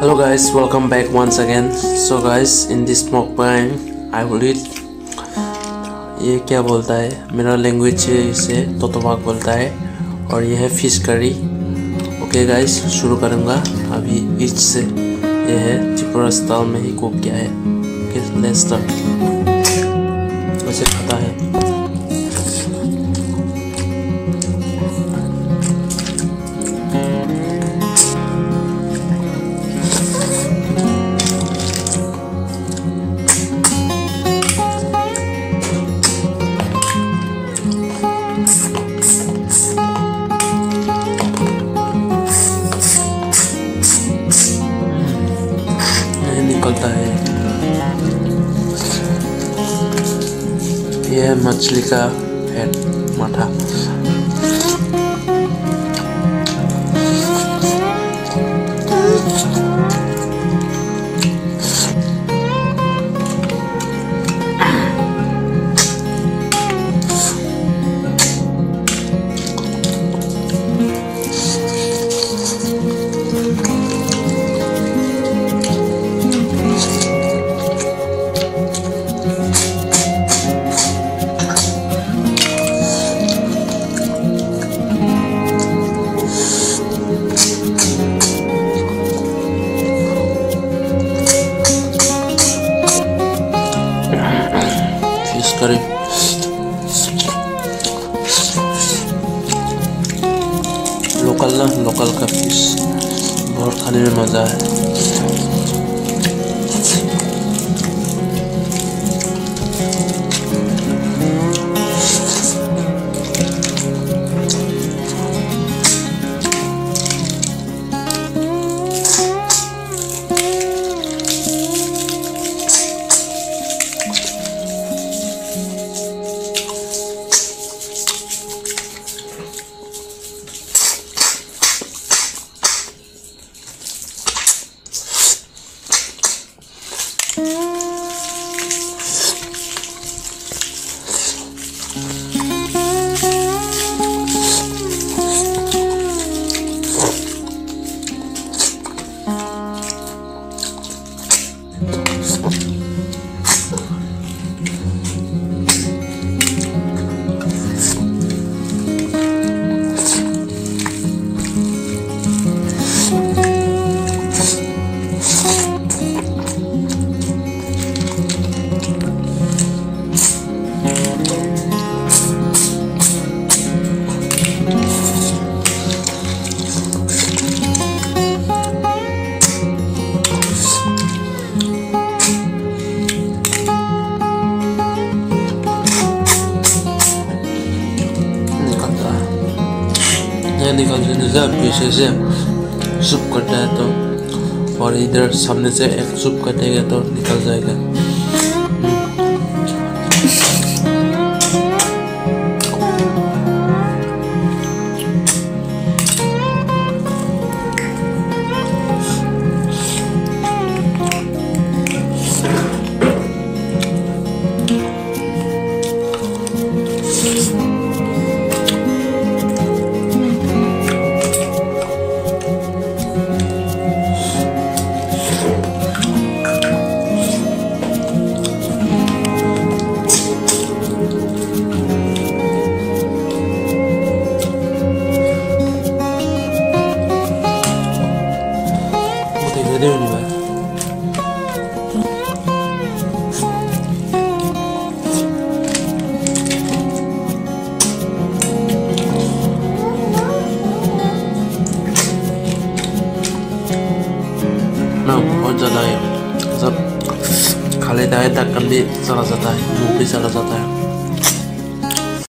Hello guys, welcome back once again. So guys, in this mukbang I will eat ये क्या बोलता है, मेरा लैंग्वेज से इसे तोतोबाक बोलता है और ये है फिश करी. ओके गाइस, शुरू करूँगा अभी. ईच से ये है त्रिपुरा स्टाइल में ही कुक किया है. Okay let's start. वैसे खाता है. निकलता है. यह है मछली का हेड, माथा. करी लोकल का फिश बहुत खाने में मज़ा है. निकल जाने से पीछे से सूप कटा है तो, और इधर सामने से एक सूप कटेगा तो निकल जाएगा. बहुत ज़्यादा है. सब खा लेता है, ढक्कन भी चला जाता है, मुंह भी चला जाता है.